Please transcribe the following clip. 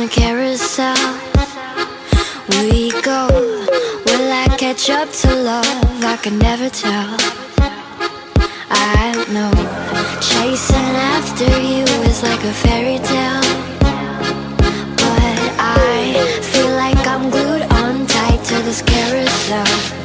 the carousel we go. Will I catch up to love? I can never tell. I know chasing after you is like a fairy tale, but I feel like I'm glued on tight to this carousel.